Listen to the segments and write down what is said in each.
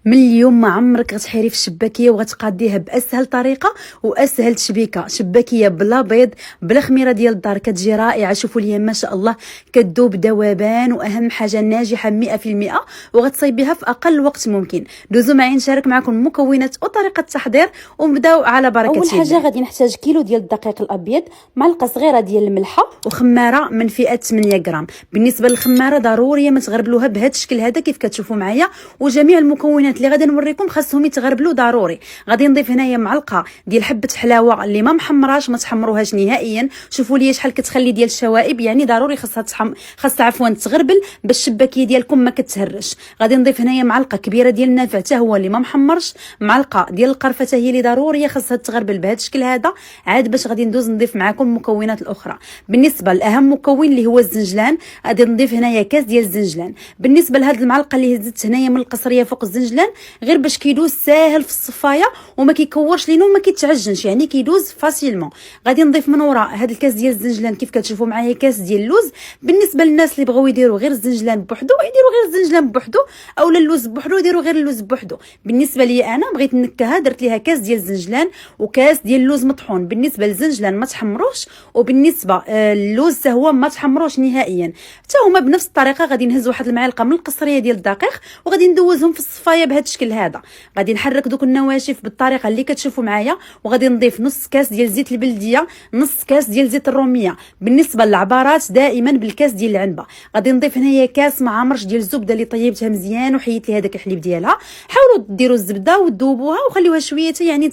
من اليوم ما عمرك غتحيري في الشباكيه وغتقاديها باسهل طريقه واسهل تشبيكه. شباكيه بلا بيض بلا خميره ديال الدار، كتجي رائعه. شوفوا ليها ما شاء الله كتذوب ذوبان، واهم حاجه ناجحه 100%، وغتصايبيها في اقل وقت ممكن. دوزوا معايا نشارك معكم المكونات وطريقه التحضير ونبداو على بركه الله. اول حاجه غادي نحتاج كيلو ديال الدقيق الابيض، معلقه صغيره ديال الملحه، وخماره من فئه 8 غرام. بالنسبه للخماره ضروريه ما تغربلوها بهذا الشكل هذا كيف كتشوفوا معايا. وجميع المكونات اللي غادي نوريكم خاصهم يتغربلوا ضروري. غادي نضيف هنايا معلقه ديال حبه حلاوه اللي ما محمراش، ما تحمروهاش نهائيا. شوفوا لي شحال كتخلي ديال الشوائب، يعني ضروري خاصها عفوا تغربل باش الشباكيه ديالكم ما كتهرش. غادي نضيف هنايا معلقه كبيره ديال النافع حتى هو اللي ما محمرش، معلقه ديال القرفه حتى هي اللي ضروريه خاصها تغربل بهذا الشكل هذا. عاد باش غادي ندوز نضيف معكم المكونات الاخرى. بالنسبه لاهم مكون اللي هو الزنجلان، غادي نضيف هنايا كاس ديال الزنجلان. بالنسبه لهاد المعلقه اللي هزت هنايا من القصريه فوق الزنجلان، غير باش كيدوز ساهل في الصفايه وما كيكورش لينا وما كيتعجنش، يعني كيدوز فاسيلمون. غادي نضيف من وراء هاد الكاس ديال الزنجلان كيف كتشوفوا معايا كاس ديال اللوز. بالنسبه للناس اللي بغاو يديروا غير الزنجلان بوحدو يديروا غير الزنجلان بوحدو، اولا اللوز بوحدو يديروا غير اللوز بوحدو. بالنسبه لي انا بغيت النكهه درت ليها كاس ديال الزنجلان وكاس ديال اللوز مطحون. بالنسبه للزنجلان ما تحمروش، وبالنسبه اللوز حتى هو ما تحمروش نهائيا، حتى هما بنفس الطريقه. غادي نهز واحد المعلقه من القصريه ديال الدقيق وغادي ندوزهم في الصفايه بهذا الشكل هذا. غادي نحرك دوك النواشف بالطريقه اللي كتشوفوا معايا، وغادي نضيف نص كاس ديال زيت البلديه، نص كاس ديال زيت الروميه. بالنسبه للعبارات دائما بالكاس ديال العنبه. غادي نضيف هنايا كاس معمرش ديال الزبده اللي طيبتها مزيان وحيدت ليها داك الحليب ديالها. حاولوا ديروا الزبده وتذوبوها وخليوها شويه يعني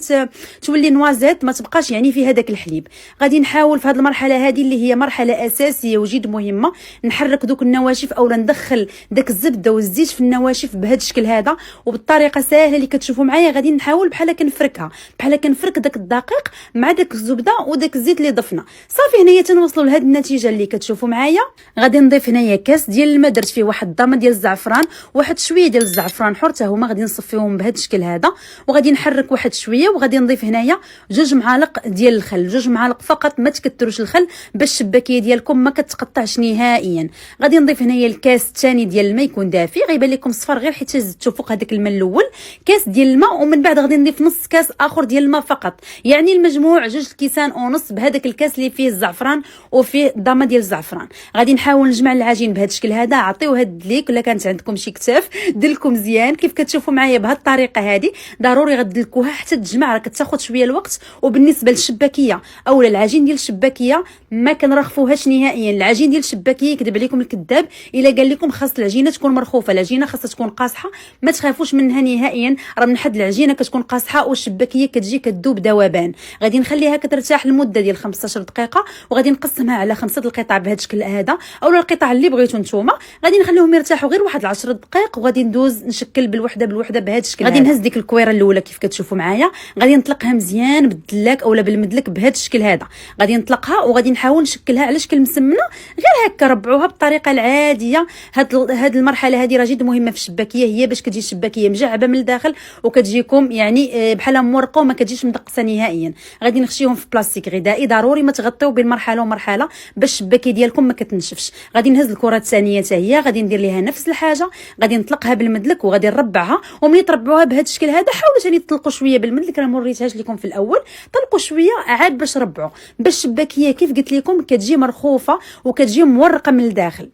تولي نوازات، ما تبقاش يعني فيها داك الحليب. غادي نحاول في هذه المرحله هذه اللي هي مرحله اساسيه وجد مهمه، نحرك دوك النواشف اولا ندخل داك الزبده والزيت في النواشف بهذا الشكل هذا، وبالطريقه سهله اللي كتشوفوا معايا. غادي نحاول بحال كنفركها، بحال كنفرك داك الدقيق مع داك الزبده وداك الزيت اللي ضفنا. صافي هنايا تنوصلوا لهاد النتيجه اللي كتشوفوا معايا. غادي نضيف هنايا كاس ديال الماء، درت فيه واحد الضامه ديال الزعفران، واحد شويه ديال الزعفران حر حتى هما. غادي نصفيهم بهذا الشكل هذا وغادي نحرك واحد شويه. وغادي نضيف هنايا 2 معالق ديال الخل، 2 معالق فقط، ما تكثروش الخل باش الشباكيه ديالكم ما كتقطعش نهائيا. غادي نضيف هنايا الكاس الثاني ديال الماء، يكون دافي، غيبان لكم صفر غير حيت زدتو فوق هذاك الماء الاول كاس ديال الماء. ومن بعد غادي نضيف نص كاس اخر ديال الماء فقط، يعني المجموع 2 كيسان ونص بهذاك الكاس اللي فيه الزعفران وفيه الضامه ديال الزعفران. غادي نحاول نجمع العجين بهذا الشكل هذا. عطيو هاد الدليك، ولا كانت عندكم شي كتاف دلكم مزيان كيف كتشوفوا معايا بهذه الطريقه هذه. ضروري غدلكوها حتى تجمع، راه كتاخذ شويه الوقت. وبالنسبه للشباكيه اولا العجين ديال الشباكيه ما كنرخفوهاش نهائيا. العجين ديال الشباكيه يكذب عليكم الكذاب الا قال لكم خاص العجينه تكون مرخوفه، العجينه خاصها تكون قاصحه، ما تخافوش منها نهائيا. راه من حد العجينه كتكون قاصحه والشباكيه كتجي كتذوب ذوبان. غادي نخليها كترتاح لمده ديال 15 دقيقه، وغادي نقسمها على 5 القطع بهذا الشكل هذا، اولا القطع اللي بغيتو نتوما. غادي نخليهم يرتاحوا غير واحد 10 دقائق، وغادي ندوز نشكل بالوحده بهذا الشكل. غادي نهز ديك الكويره الاولى كيف كتشوفوا معايا، غادي نطلقها مزيان بالدلاك اولا بالمدلك بهذا الشكل هذا. غادي نطلقها وغادي نحاول نشكلها على شكل مسمنه، غير هكا ربعوها بالطريقه العاديه. هاد المرحله هذه راه جد مهمه في الشباكيه، هي باش كتجي الشباكيه مجعبه من الداخل وكتجيكم يعني بحال مورقه وما كتجيش مدقسه نهائيا. غادي نخشيهم في بلاستيك غذائي، ضروري ما تغطيو بين مرحله ومرحله باش الشباكيه ديالكم ما كتنشفش. غادي نهز الكره الثانيه حتى هي، غادي ندير ليها نفس الحاجه، غادي نطلقها بالمدلك وغادي نربعها. وملي تربعوها بهذا الشكل هذا حاولوا ثاني تطلقوا شويه بالمدلك، راه ما وريتهاش لكم في الاول. طلقوا شويه عاد باش ربعوا، باش الشباكيه كيف قلت لكم كتجي مرخوفه وكتجي مورقه من الداخل.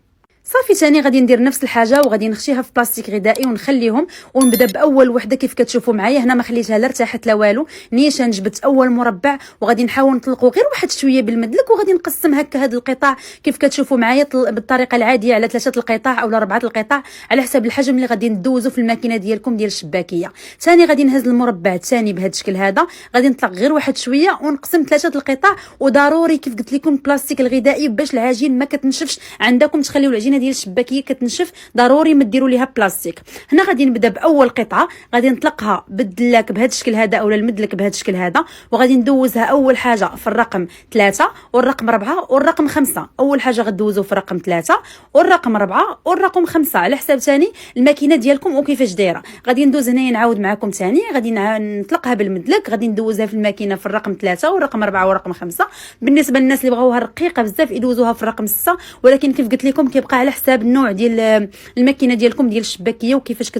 صافي ثاني غادي ندير نفس الحاجه وغادي نخشيها في بلاستيك غذائي ونخليهم. ونبدا باول وحده كيف كتشوفوا معايا هنا، ما خليتها لا ارتاحت لا والو، نيشان جبت اول مربع وغادي نحاول نطلقوا غير واحد شويه بالمدلك. وغادي نقسم هكا هاد القطع كيف كتشوفوا معايا بالطريقه العاديه على 3 القطع او 4 القطع على حسب الحجم اللي غادي ندوزو في الماكينه ديالكم ديال الشباكيه. ثاني غادي نهز المربع الثاني بهذا الشكل هذا، غادي نطلق غير واحد شويه ونقسم 3 القطع. وضروري كيف قلت لكم البلاستيك الغذائي باش العجين ما كتنشفش عندكم، تخليو العجينه ديال الشباكيه كتنشف، ضروري ما ديروا ليها بلاستيك. هنا غادي نبدا باول قطعه، غادي نطلقها بالدلاك بهذا الشكل هذا اولا المدلك بهذا الشكل هذا. وغادي ندوزها اول حاجه في الرقم 3 والرقم 4 والرقم 5. اول حاجه غدوزوا في الرقم 3 والرقم 4 والرقم 5 على حساب ثاني الماكينه ديالكم وكيفاش دايره. غادي ندوز هنايا نعاود معكم ثاني، غادي نطلقها بالمدلك، غادي ندوزها في الماكينه في الرقم 3 والرقم 4 والرقم 5. بالنسبه للناس اللي بغاوها رقيقه بزاف يدوزوها في الرقم 6، ولكن كيف قلت لكم كيبقى على حساب النوع ديال الماكينه ديالكم ديال الشباكيه وكيفاش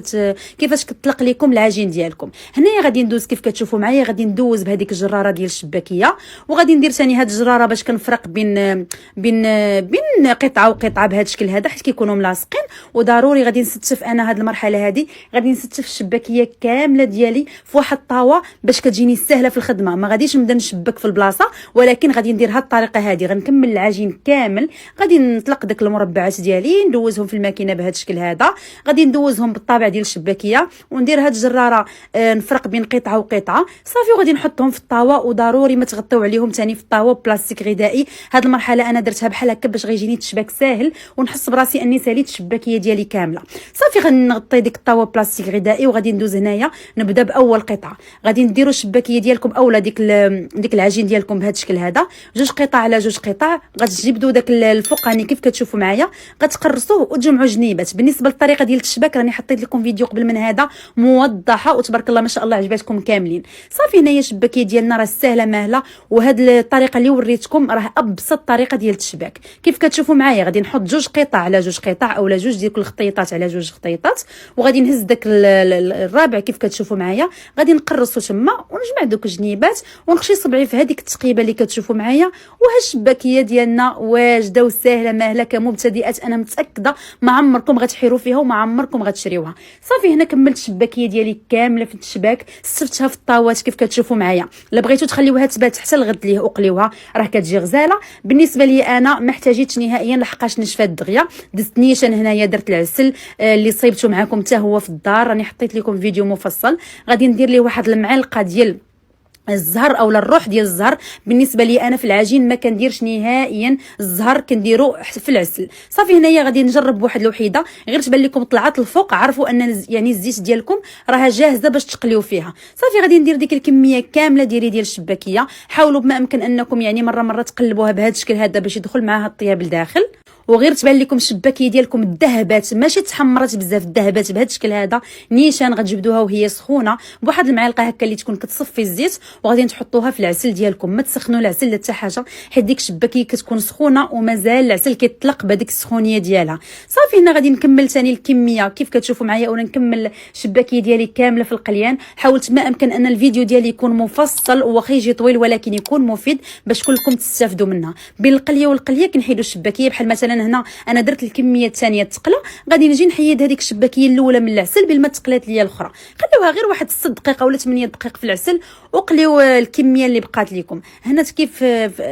كيفاش كتطلق لكم العجين ديالكم. هنايا غادي ندوز كيف كتشوفوا معايا، غادي ندوز بهذيك الجراره ديال الشباكيه، وغادي ندير ثاني هاد الجراره باش كنفرق بين قطعه وقطعه بهذا الشكل هذا حيت كيكونوا ملاصقين. وضروري غادي نستف انا هاد المرحله هذه، غادي نستف الشباكيه كامله ديالي في واحد الطاوه باش كتجيني سهله في الخدمه. ما غاديش نبدا نشبك في البلاصه، ولكن غادي ندير هاد الطريقه هذه. غنكمل العجين كامل، غادي نطلق داك المربعات ديالي ندوزهم في الماكينه بهذا الشكل هذا، غادي ندوزهم بالطابع ديال الشباكيه وندير هاد الجراره نفرق بين قطعه وقطعه صافي، وغادي نحطهم في الطاوه. وضروري ما تغطيو عليهم ثاني في الطاوه بلاستيك غذائي. هاد المرحله انا درتها بحال هكا باش غيجيني التشباك ساهل ونحس براسي اني ساليت الشباكيه ديالي كامله. صافي غنغطي ديك الطاوه بلاستيك غذائي وغادي ندوز هنايا نبدا باول قطعه. غادي ديروا الشباكيه ديالكم اولا ديك العجين ديالكم بهذا الشكل هذا، جوج قطع على جوج قطع. غتجبدوا داك الفوقاني كيف كتشوفوا معايا، غتقرصوه وتجمعوا جنيبات. بالنسبه للطريقه ديال التشباك راني حطيت لكم فيديو قبل من هذا موضحه وتبارك الله ما شاء الله عجباتكم كاملين. صافي هنايا الشباكيه ديالنا راه سهله ماهله، وهاد الطريقه اللي وريتكم راه ابسط طريقه ديال التشباك. كيف كتشوفوا معايا غادي نحط جوج قطع على جوج قطع اولا جوج ديال الخطيطات على جوج خطيطات، وغادي نهز داك الرابع كيف كتشوفوا معايا، غادي نقرصو تما ونجمع دوك الجنيبات ونخشي صبعي في هذيك التقيبه اللي كتشوفوا معايا. وها الشباكيه ديالنا واجده وسهله ماهله كمبتدئات. انا متاكده ما عمركم غتحيروا فيها وما عمركم غتشريوها. صافي هنا كملت الشباكيه ديالي كامله في التشباك، استفتها في الطاوات كيف كتشوفوا معايا. الا بغيتوا تخليوها تبات حتى الغد ليه وقليوها راه كتجي غزاله. بالنسبه لي انا ما احتاجيتش نهائيا لحقاش نشفات دغيا. دزت نيشان هنايا، درت العسل اللي صيبته معكم حتى هو في الدار، راني حطيت لكم فيديو مفصل. غادي ندير ليه واحد المعلقه ديال الزهر اولا الروح ديال الزهر. بالنسبه لي انا في العجين ما كنديرش نهائيا الزهر، كنديرو في العسل. صافي هنايا غادي نجرب بواحد الوحيده غير تبان لكم طلعت الفوق، عرفوا ان يعني الزيت ديالكم راها جاهزه باش تقليو فيها. صافي غادي ندير ديك الكميه كامله ديال الشباكيه. حاولوا بما امكن انكم يعني مره تقلبوها بهذا الشكل هذا باش يدخل معاها الطياب لداخل، وغير تبان لكم الشباكيه ديالكم الذهبات ماشي تحمرات بزاف، الذهبات بهذا الشكل هذا. نيشان غتجبدوها وهي سخونه بواحد المعلقه هكا اللي تكون كتصفي الزيت، وغادي تحطوها في العسل ديالكم. ما تسخنوا العسل حتى حاجه حيت ديك الشباكيه كتكون سخونه ومازال العسل كيطلق بهذيك السخونيه ديالها. صافي هنا غادي نكمل ثاني الكميه كيف كتشوفوا معايا، ولا نكمل الشباكيه ديالي كامله في القليان. حاولت ما امكن ان الفيديو ديالي يكون مفصل واخا يجي طويل ولكن يكون مفيد باش كلكم تستافدوا منها. بين القليه والقليه كنحيدوا الشباكيه. بحال مثلا هنا انا درت الكميه الثانيه الثقله، غادي نجي نحيد هذيك الشباكيه الاولى من العسل بالما تقلات ليا الاخرى. خليوها غير واحد 6 دقائق ولا 8 دقائق في العسل وقليو الكميه اللي بقات لكم. هنا كيف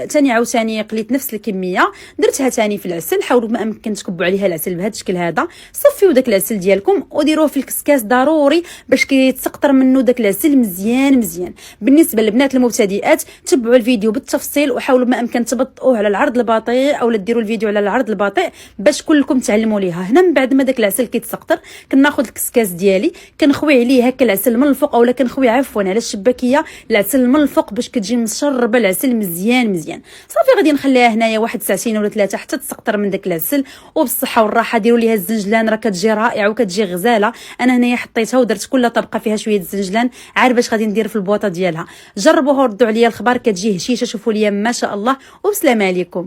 ثاني عاوتاني قليت نفس الكميه درتها ثاني في العسل. حاولوا ما امكن تكبوا عليها العسل بهذا الشكل هذا. صفيو داك العسل ديالكم وديروه في الكسكاس ضروري باش كيتسقطر منه داك العسل مزيان. بالنسبه للبنات المبتدئات تبعوا الفيديو بالتفصيل وحاولوا ما امكن تبطئوه على العرض البطيء اولا ديروا الفيديو على العرض البطيء باش كلكم تعلموا ليها. هنا من بعد ما داك العسل كيتسقطر كناخذ الكسكاس ديالي كنخوي عليه هكا العسل من الفوق، اولا كنخوي عفوا على الشباكيه العسل من الفوق باش كتجي مشربه العسل مزيان. صافي غادي نخليها هنايا واحد ساعتين ولا 3 حتى تسقطر من داك العسل. وبالصحه والراحه ديروا ليها الزنجلان راه كتجي رائعه وكتجي غزاله. انا هنايا حطيتها ودرت كل طبقه فيها شويه الزنجلان عاد باش غادي ندير في البواطه ديالها. جربوها وردوا عليا الخبر، كتجي هشيشه. شوفوا ليا ما شاء الله وبسلامه عليكم.